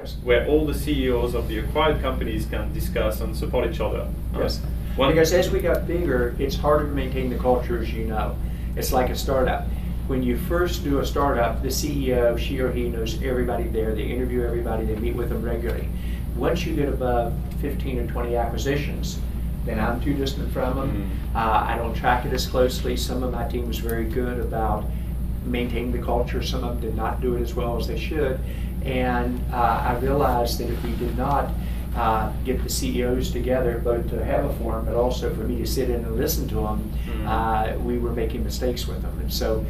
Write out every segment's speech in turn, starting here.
Yes. where all the CEOs of the acquired companies can discuss and support each other. Yes. Because as we got bigger, it's harder to maintain the culture, as you know. It's like a startup. When you first do a startup, the CEO, she or he, knows everybody there. They interview everybody. They meet with them regularly. Once you get above 15 or 20 acquisitions, then I'm too distant from them. I don't track it as closely. Some of my team was very good about maintaining the culture. Some of them did not do it as well as they should. And I realized that if we did not get the CEOs together, both to have a forum, but also for me to sit in and listen to them, we were making mistakes with them. And so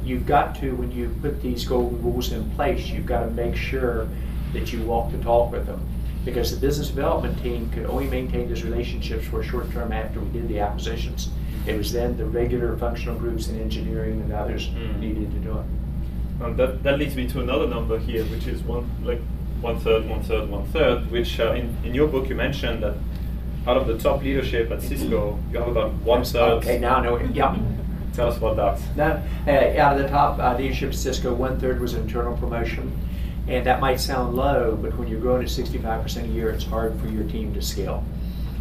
you've got to, when you put these golden rules in place, you've got to make sure that you walk the talk with them. Because the business development team could only maintain those relationships for a short term after we did the acquisitions. It was then the regular functional groups in engineering and others needed to do it. And that leads me to another number here, which is one third, which in your book you mentioned that out of the top leadership at Cisco, you have about 1/3. Okay, now I know it. Yeah. Tell us about that. Now, out of the top leadership at Cisco, 1/3 was internal promotion. And that might sound low, but when you're growing at 65% a year, it's hard for your team to scale.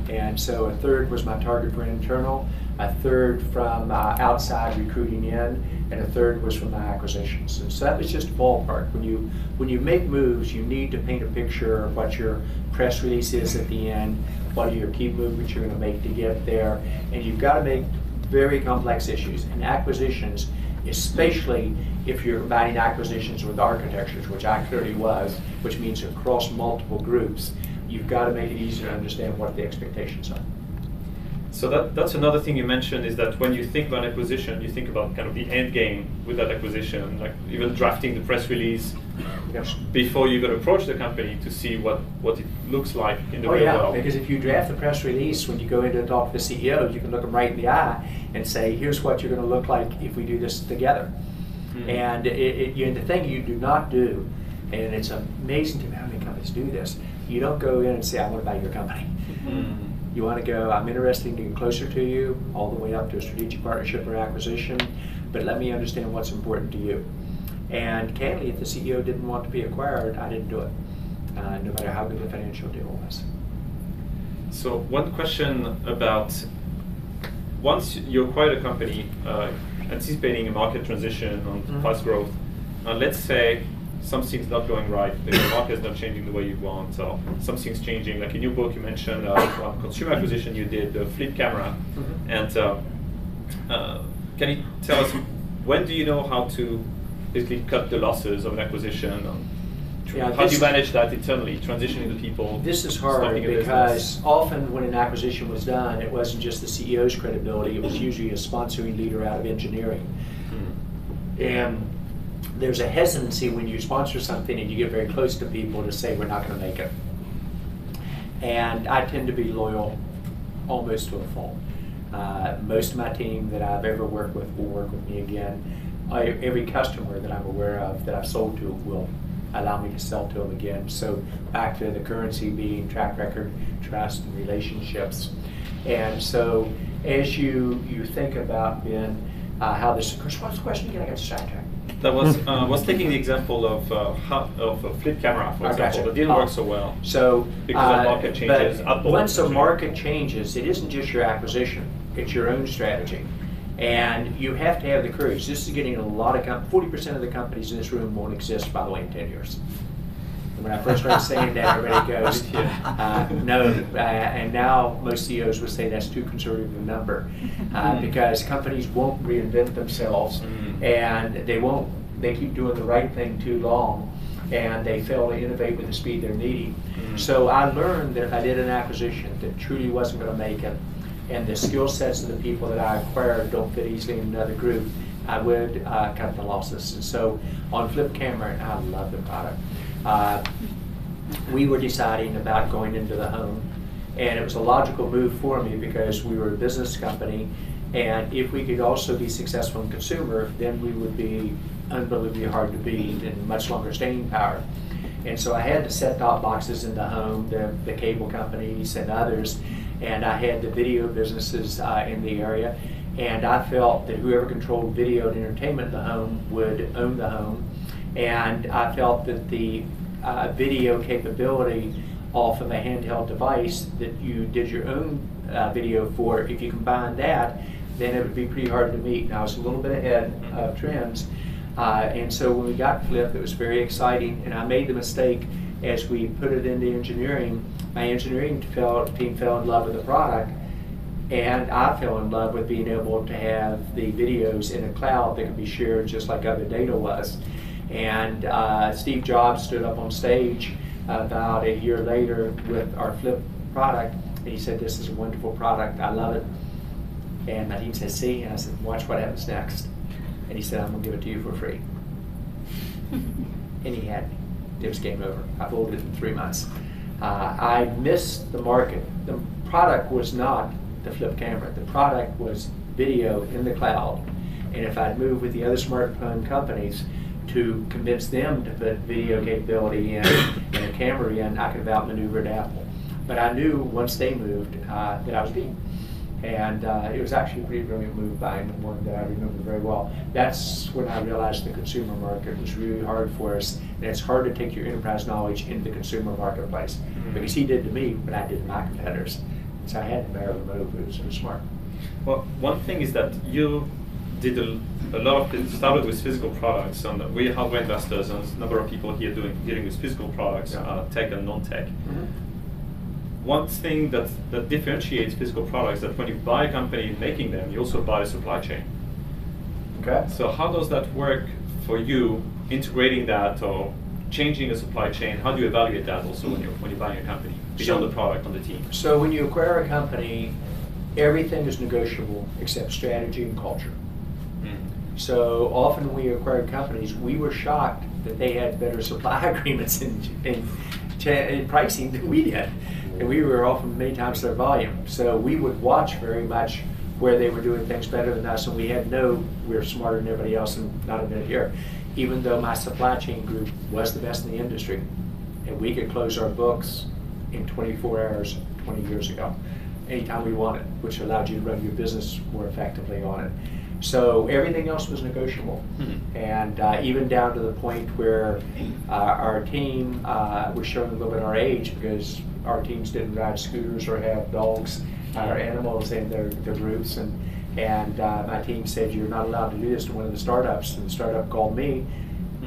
And so 1/3 was my target for internal, 1/3 from outside recruiting in, and 1/3 was from my acquisitions. And so that was just a ballpark. When you make moves, you need to paint a picture of what your press release is at the end, what are your key movements you're going to make to get there, and you've got to make very complex issues. And acquisitions, especially if you're combining acquisitions with architectures, which I clearly was, which means across multiple groups, you've got to make it easier to understand what the expectations are. So that's another thing you mentioned, is that when you think about acquisition, you think about kind of the end game with that acquisition, like even drafting the press release before you even approach the company to see what it looks like in the real world. Because if you draft the press release, when you go in to talk to the CEO, you can look them right in the eye and say, here's what you're going to look like if we do this together. And the thing you do not do, and it's amazing to me how many companies do this, you don't go in and say, I want to buy your company. You want to go, I'm interested in getting closer to you, all the way up to a strategic partnership or acquisition, but let me understand what's important to you. And candidly, if the CEO didn't want to be acquired, I didn't do it, no matter how good the financial deal was. So one question about, once you acquire a company, anticipating a market transition on fast growth, let's say something's not going right, the market's not changing the way you want, or something's changing. Like in your book, you mentioned consumer acquisition you did, the flip camera. And can you tell us, when do you know how to basically cut the losses of an acquisition? How do you manage that internally, transitioning the people? This is hard because often when an acquisition was done, it wasn't just the CEO's credibility, it was usually a sponsoring leader out of engineering. And there's a hesitancy when you sponsor something and you get very close to people to say, we're not going to make it. And I tend to be loyal almost to a fault. Most of my team that I've ever worked with will work with me again. Every customer that I'm aware of that I've sold to will allow me to sell to them again. So back to the currency being track record, trust, and relationships. And so as you think about, Ben, how this, what's the question again? I got sidetracked. That was taking the example of a flip camera, for example, that didn't work so well. So because the market changes. Once the market changes, it isn't just your acquisition; it's your own strategy, and you have to have the courage. This is getting a lot of 40% of the companies in this room won't exist, by the way, in 10 years. And when I first started saying that, everybody goes, no. And now most CEOs would say that's too conservative a number, because companies won't reinvent themselves, and they keep doing the right thing too long, and they fail to innovate with the speed they're needing. So I learned that if I did an acquisition that truly wasn't going to make it, and the skill sets of the people that I acquired don't fit easily in another group, I would cut the losses. And so on Flip Camera, I love the product. We were deciding about going into the home, and it was a logical move for me because we were a business company, and if we could also be successful in consumer, then we would be unbelievably hard to beat and much longer staying power. And so I had the set-top boxes in the home, the cable companies and others, and I had the video businesses in the area, and I felt that whoever controlled video and entertainment in the home would own the home, and I felt that the video capability off of a handheld device that you did your own video for. If you combine that, then it would be pretty hard to meet. Now, I was a little bit ahead of trends, and so when we got Flip, it was very exciting, and I made the mistake as we put it into engineering. My engineering team fell in love with the product, and I fell in love with being able to have the videos in a cloud that could be shared just like other data was. And Steve Jobs stood up on stage about a year later with our Flip product, and he said, "This is a wonderful product, I love it." And my team said, "See?" And I said, "Watch what happens next." And he said, "I'm going to give it to you for free." And he had me. It was game over. I folded it in 3 months. I missed the market. The product was not the Flip camera. The product was video in the cloud. And if I'd moved with the other smartphone companies to convince them to put video capability in and a camera in, I could have outmaneuvered Apple. But I knew once they moved that I was beat. And it was actually a pretty brilliant move by him, and one that I remember very well. That's when I realized the consumer market was really hard for us, and it's hard to take your enterprise knowledge into the consumer marketplace, because he did to me what I did to my competitors. So I had to bear the move. It was smart. Well, one thing is that you did a lot of it, started with physical products, and we're hardware investors, and a number of people here dealing with physical products, tech and non-tech. One thing that differentiates physical products is that when you buy a company making them, you also buy a supply chain. Okay. So how does that work for you, integrating that or changing a supply chain? How do you evaluate that also when you're buying a company, beyond the product on the team? So when you acquire a company, everything is negotiable except strategy and culture. So often when we acquired companies, we were shocked that they had better supply agreements in pricing than we did. And we were often many times their volume. So we would watch very much where they were doing things better than us, and we had we're smarter than everybody else and not a minute here. Even though my supply chain group was the best in the industry, and we could close our books in 24 hours 20 years ago, anytime we wanted, which allowed you to run your business more effectively on it. So everything else was negotiable, and even down to the point where our team was showing a little bit our age, because our teams didn't ride scooters or have dogs or animals in their groups, and my team said, "You're not allowed to do this" to one of the startups, and the startup called me,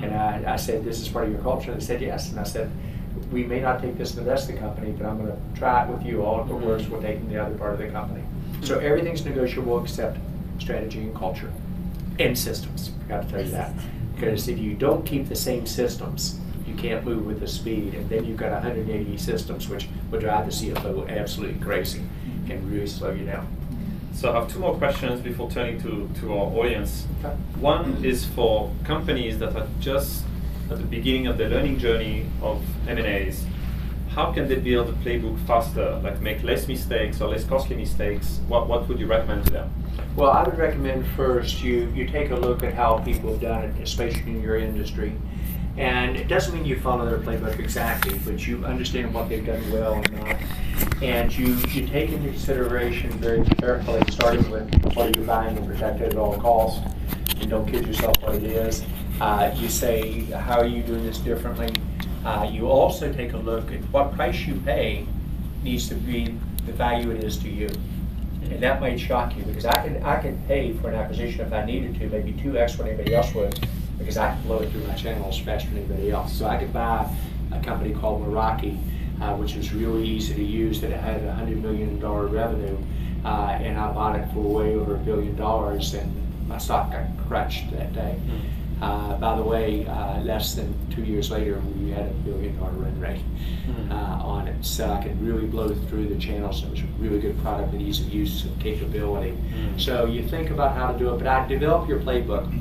and I said, "This is part of your culture?" And they said, "Yes." And I said, "We may not take this to the rest of the company, but I'm going to try it with you all. If it works, we'll take it to the other part of the company." So everything's negotiable except strategy and culture and systems. I got to tell you that, because if you don't keep the same systems, you can't move with the speed, and then you've got 180 systems, which would drive the CFO absolutely crazy and really slow you down. So I have 2 more questions before turning to our audience. Okay. One is for companies that are just at the beginning of their learning journey of M&As. How can they build a playbook faster, like make less mistakes or less costly mistakes? What would you recommend to them? Well, I would recommend first you take a look at how people have done it, especially in your industry. And it doesn't mean you follow their playbook exactly, but you understand what they've done well and not. And you take into consideration very carefully, starting with what are you buying and protect it at all costs, and don't kid yourself what it is. You say, how are you doing this differently? You also take a look at what price you pay needs to be the value it is to you. And that might shock you, because I can pay for an acquisition if I needed to, maybe 2x what anybody else would, because I can blow it through my channels faster than anybody else. So I could buy a company called Meraki, which was really easy to use, that had $100 million revenue, and I bought it for way over $1 billion, and my stock got crushed that day. By the way, less than 2 years later, we had $1 billion run rate on it. So I could really blow through the channels. It was a really good product with ease of use and capability. So you think about how to do it, but I'd develop your playbook,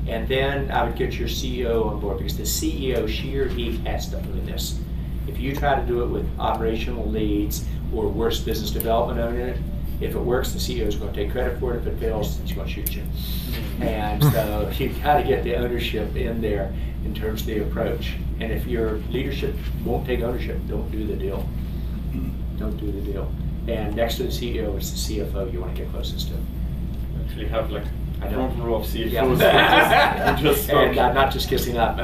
and then I would get your CEO on board, because the CEO, she or he, has to own this. If you try to do it with operational leads or worse, business development owning it, if it works, the CEO is going to take credit for it. If it fails, he's going to shoot you. And so you've got to get the ownership in there in terms of the approach. And if your leadership won't take ownership, don't do the deal. Don't do the deal. And next to the CEO is the CFO you want to get closest to. Actually have like I know. front row of CFOs Yeah. who just spoke. And not just kissing up.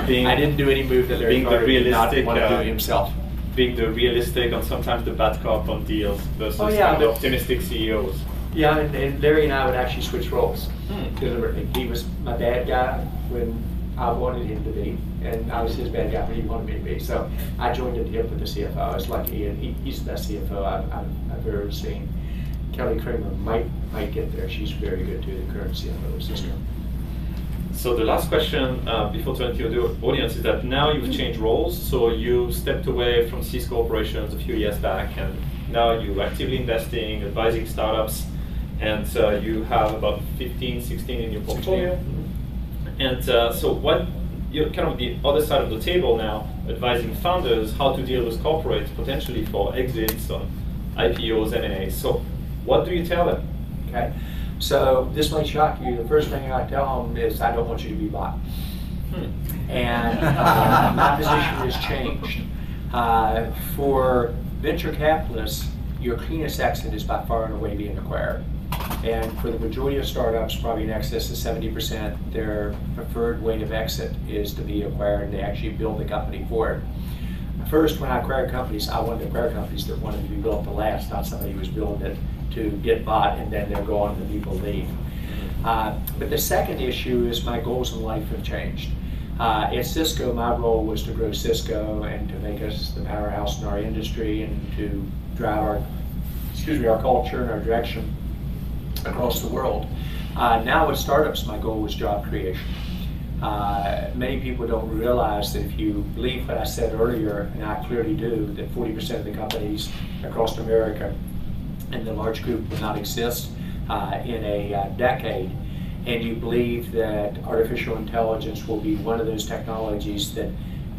Being- I didn't do any move that Larry being the Carter did not realistic, want to do himself. being the realistic and sometimes the bad cop on deals versus Oh, yeah, kind of but- optimistic CEOs. Yeah, and Larry and I would actually switch roles Hmm. deliberately. He was my bad guy when I wanted him to be, and I was his bad guy when he wanted me to be. So I joined at the hip with the CFO. I was lucky, and he's the best CFO I've ever seen. Kelly Kramer might get there. She's very good too, the current CFO of Cisco. So the last question before turning to your audience is that now you've changed roles. So you stepped away from Cisco operations a few years back, and now you're actively investing, advising startups, and you have about 15, 16 in your portfolio. 16. And so what, you're kind of the other side of the table now, advising founders how to deal with corporates potentially for exits on IPOs, M&As. So what do you tell them? Okay, so this might shock you. The first thing I tell them is I don't want you to be bought. And my position has changed. For venture capitalists, your cleanest exit is by far and away being acquired. And for the majority of startups, probably in excess of 70%, their preferred way of exit is to be acquired, and they actually build the company for it. First, when I acquired companies, I wanted to acquire companies that wanted to be built to last, not somebody who was building it to get bought and then they're gone and the people leave. But the second issue is my goals in life have changed. At Cisco, my role was to grow Cisco and to make us the powerhouse in our industry and to drive our culture and our direction across the world. Now with startups, my goal was job creation. Many people don't realize that if you believe what I said earlier, and I clearly do, that 40% of the companies across America and the large group will not exist in a decade, and you believe that artificial intelligence will be one of those technologies that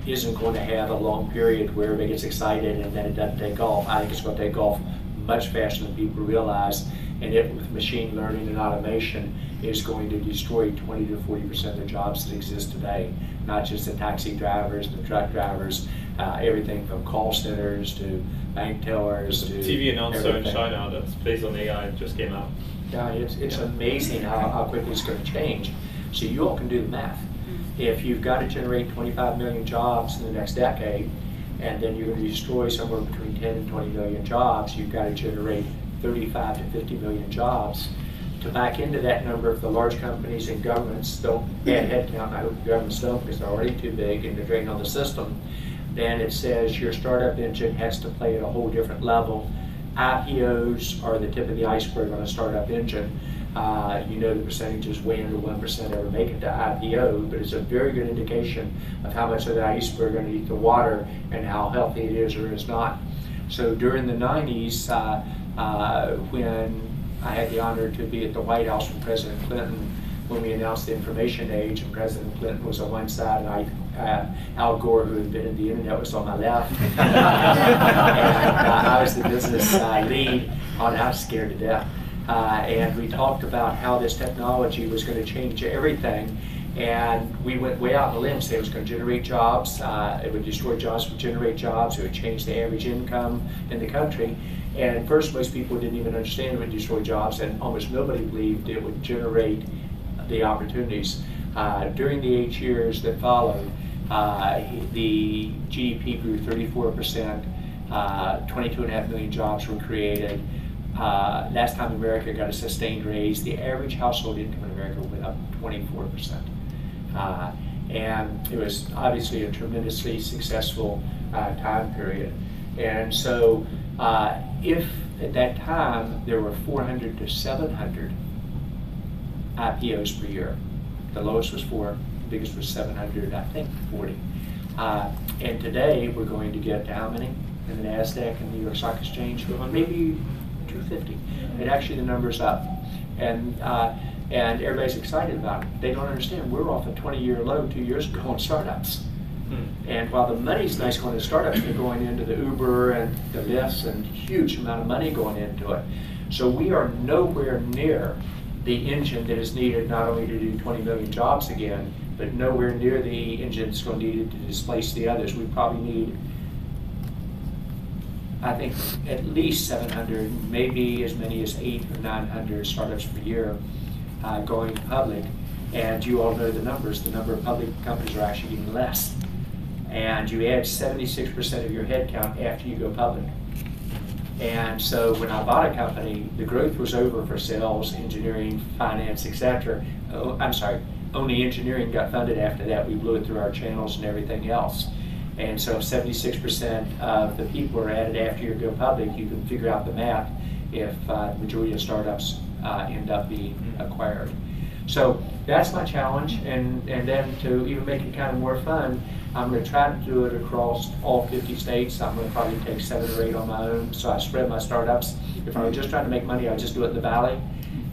isn't going to have a long period where everybody gets excited and then it doesn't take off. I think it's going to take off much faster than people realize, and it, with machine learning and automation, is going to destroy 20 to 40% of the jobs that exist today. Not just the taxi drivers, the truck drivers, everything from call centers to bank tellers to TV announcer everything. in China that's based on AI just came out. Yeah, it's amazing how quickly it's going to change. So you all can do the math. If you've got to generate 25 million jobs in the next decade, and then you're going to destroy somewhere between 10 and 20 million jobs, you've got to generate 35 to 50 million jobs. To back into that number, if the large companies and governments don't add headcount, I hope the governments don't because they're already too big and they're draining on the system, then it says your startup engine has to play at a whole different level. IPOs are the tip of the iceberg on a startup engine. You know the percentages way under 1% ever make it to IPO, but it's a very good indication of how much of the iceberg underneath the water and how healthy it is or is not. So during the 90s, when I had the honor to be at the White House with President Clinton, when we announced the information age, and President Clinton was on one side, and Al Gore, who invented the internet, was on my left. And I was the business lead on it. I was scared to death. And we talked about how this technology was going to change everything. And we went way out on the limb, saying it was going to generate jobs, it would destroy jobs, it would generate jobs, it would change the average income in the country. And at first, most people didn't even understand it would destroy jobs, and almost nobody believed it would generate the opportunities. During the 8 years that followed, the GDP grew 34%, 22.5 million jobs were created. Last time America got a sustained raise, the average household income in America went up 24%. And it was obviously a tremendously successful time period. And so if at that time there were 400 to 700 IPOs per year, the lowest was 4, the biggest was 700, I think 40. And today we're going to get to how many in the NASDAQ and the New York Stock Exchange? Maybe 250. And actually the number's up. And everybody's excited about it. They don't understand. We're off a 20-year low 2 years ago on startups. And while the money's nice going to startups, they're going into the Uber and the Lyfts and huge amount of money going into it. So we are nowhere near the engine that is needed not only to do 20 million jobs again, but nowhere near the engine that's going to need to displace the others. We probably need, I think, at least 700, maybe as many as 800 or 900 startups per year. going public, and you all know the numbers. The number of public companies are actually getting less. And you add 76% of your headcount after you go public. And so when I bought a company, the growth was over for sales, engineering, finance, etc. Oh, I'm sorry, only engineering got funded after that. We blew it through our channels and everything else. And so if 76% of the people are added after you go public, you can figure out the math if the majority of startups end up being acquired. So that's my challenge, and then to even make it kind of more fun, I'm going to try to do it across all 50 states. I'm going to probably take 7 or 8 on my own, so I spread my startups. If I were just trying to make money, I'd just do it in the Valley.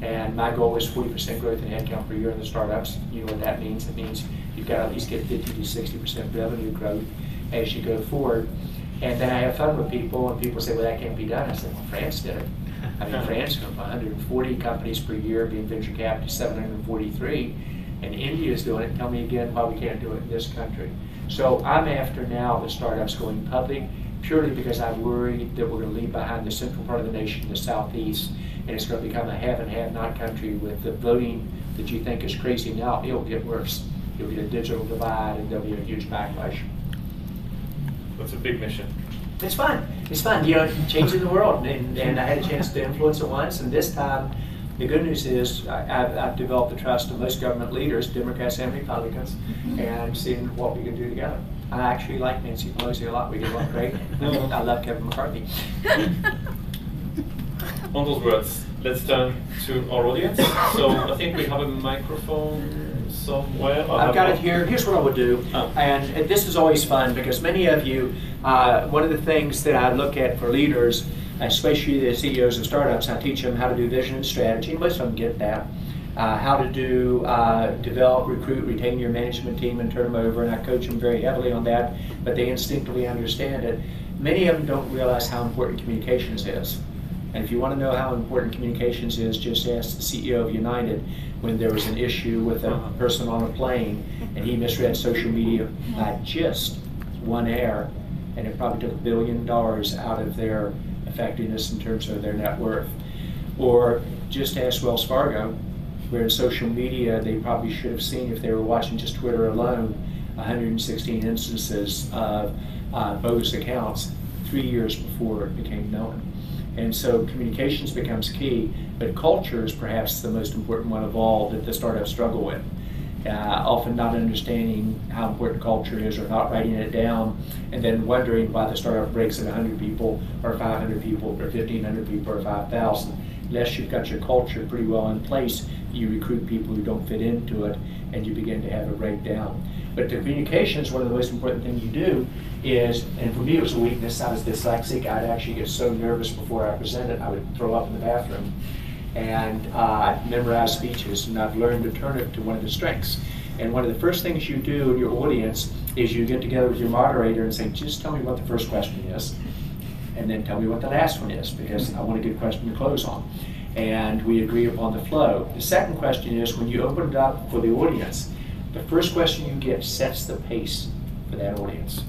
And my goal is 40% growth in headcount per year in the startups. You know what that means? It means you've got to at least get 50 to 60% revenue growth as you go forward. And then I have fun with people, and people say, well, that can't be done. I said, well, France did it. I mean, France from 140 companies per year being venture capped to 743, and India is doing it. Tell me again why we can't do it in this country. So I'm after now the startups going public, purely because I worry that we're going to leave behind the central part of the nation, the southeast, and it's going to become a have and have not country with the voting that you think is crazy now. It'll get worse. You'll get a digital divide, and there'll be a huge backlash. That's a big mission. It's fun. It's fun, you know, changing the world, and I had a chance to influence it once, and this time, the good news is I've developed the trust of most government leaders, Democrats and Republicans, and seeing what we can do together. I actually like Nancy Pelosi a lot. We get along great. I love Kevin McCarthy. On those words, let's turn to our audience. So I think we have a microphone somewhere. I've got it here. Here's what I would do. And this is always fun because many of you, one of the things that I look at for leaders, especially the CEOs of startups, I teach them how to do vision and strategy. Most of them get that. How to do, develop, recruit, retain your management team and turn them over, and I coach them very heavily on that, but they instinctively understand it. Many of them don't realize how important communications is. And if you want to know how important communications is, just ask the CEO of United when there was an issue with a person on a plane and he misread social media by just one error, and it probably took $1 billion out of their effectiveness in terms of their net worth. Or just ask Wells Fargo, where in social media they probably should have seen, if they were watching just Twitter alone, 116 instances of bogus accounts 3 years before it became known. And so communications becomes key, but culture is perhaps the most important one of all that the startups struggle with. Often not understanding how important culture is, or not writing it down, and then wondering why the startup breaks at 100 people, or 500 people, or 1,500 people, or 5,000. Unless you've got your culture pretty well in place, you recruit people who don't fit into it, and you begin to have a breakdown. But the communications, one of the most important things you do is, and for me it was a weakness, I was dyslexic, I'd actually get so nervous before I presented, I would throw up in the bathroom. And I'd memorize speeches, and I've learned to turn it to one of the strengths. And one of the first things you do in your audience is you get together with your moderator and say, just tell me what the first question is, and then tell me what the last one is, because I want a good question to close on. And we agree upon the flow. The second question is, when you open it up for the audience, the first question you get sets the pace for that audience.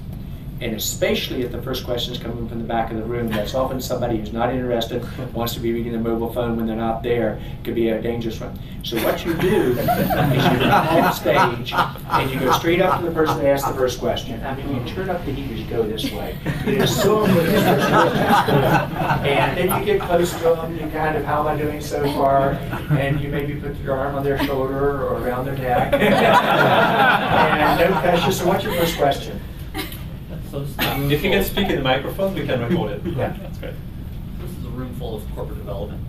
And especially if the first question is coming from the back of the room, that's often somebody who's not interested, wants to be reading their mobile phone when they're not there. It could be a dangerous one. So what you do is you come on stage and you go straight up to the person that asked the first question. I mean, you turn up the heat as you go this way. It is so important. And then you get close to them, you kind of, how am I doing so far? And you maybe put your arm on their shoulder or around their neck. And no pressure. So what's your first question? If you can speak in the microphone, we can record it. Yeah. That's great. This is a room full of corporate development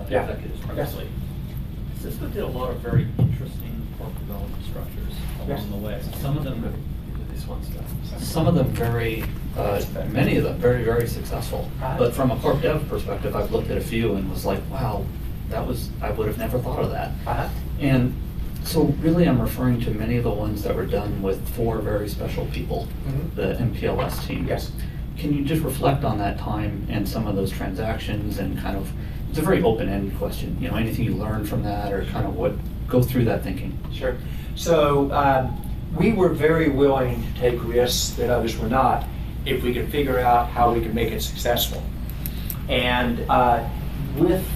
executives, Yes. obviously. Cisco did a lot of very interesting corporate development structures along the way. Some of them, many of them very, very successful. But from a corp dev perspective, I've looked at a few and was like, wow, I would have never thought of that. And so really I'm referring to many of the ones that were done with 4 very special people, the MPLS team. Yes. Can you just reflect on that time and some of those transactions, and kind of, it's a very open-ended question, you know, anything you learned from that, or kind of go through that thinking? Sure. So we were very willing to take risks that others were not, if we could figure out how we could make it successful. And with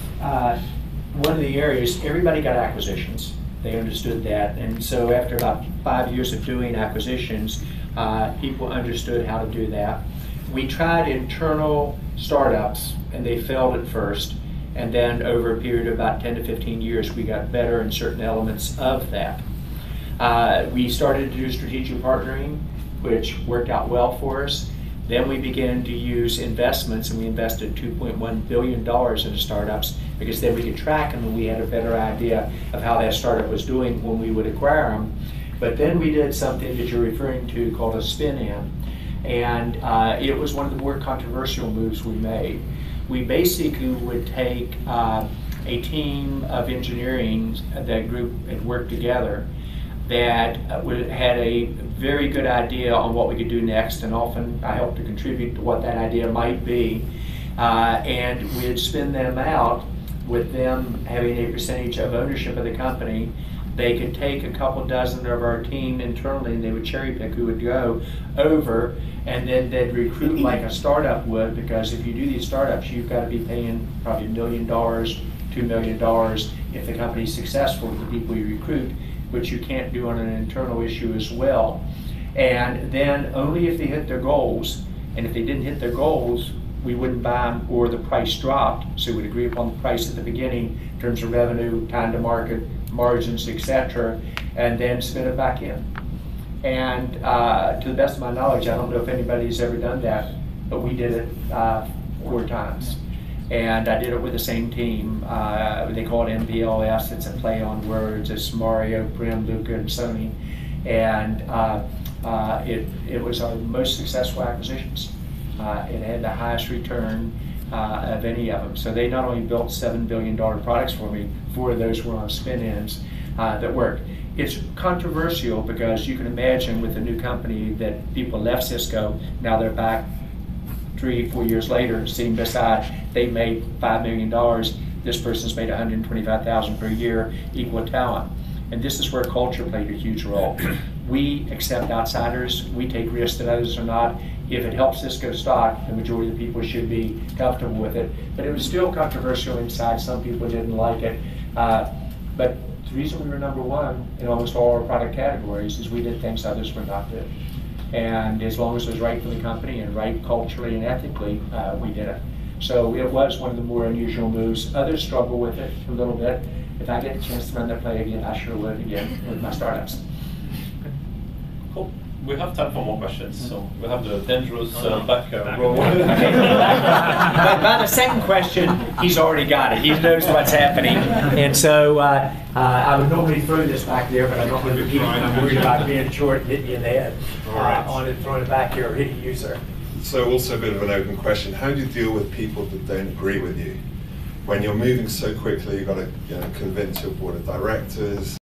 one of the areas, everybody got acquisitions. They understood that. And so after about 5 years of doing acquisitions, people understood how to do that. We tried internal startups, and they failed at first. And then over a period of about 10 to 15 years, we got better in certain elements of that. We started to do strategic partnering, which worked out well for us. Then we began to use investments, and we invested $2.1 billion into startups, because then we could track them and we had a better idea of how that startup was doing when we would acquire them. But then we did something that you're referring to called a spin-in, and it was one of the more controversial moves we made. We basically would take a team of engineering, that group had worked together, that had a very good idea on what we could do next, and often I helped to contribute to what that idea might be, and we'd spin them out with them having a percentage of ownership of the company. They could take a couple dozen of our team internally, and they would cherry pick who would go over, and then they'd recruit like a startup would, because if you do these startups, you've got to be paying probably $1 million, $2 million if the company's successful with the people you recruit, which you can't do on an internal issue as well. And then only if they hit their goals, and if they didn't hit their goals, we wouldn't buy them, or the price dropped. So we'd agree upon the price at the beginning in terms of revenue, time to market, margins, etc., and then spin it back in. And to the best of my knowledge, I don't know if anybody's ever done that, but we did it 4 times. And I did it with the same team. They call it MPLS. It's a play on words. It's Mario, Prim, Luca, and Sony. And it was our most successful acquisitions. It had the highest return of any of them. So they not only built $7 billion products for me, 4 of those were on spin-ins that worked. It's controversial because you can imagine with a new company that people left Cisco, now they're back 3, 4 years later, sitting beside, they made $5 million. This person's made $125,000 per year, equal talent. And this is where culture played a huge role. We accept outsiders, we take risks that others are not. If it helps Cisco stock, the majority of the people should be comfortable with it. But it was still controversial inside. Some people didn't like it. But the reason we were number 1 in almost all our product categories is we did things others were not doing. And as long as it was right for the company and right culturally and ethically, we did it. So it was one of the more unusual moves. Others struggle with it a little bit. If I get a chance to run that play again, I sure would again with my startups. Cool. We have time for more questions, so we have the dangerous back row. But by the second question, he's already got it. He knows what's happening. And so I would normally throw this back there, but I don't want to repeat it. I'm worried about being short and hitting you in the head on it, throwing it back here, or hitting you, sir. So also a bit of an open question. How do you deal with people that don't agree with you? When you're moving so quickly, you've got to convince your board of directors,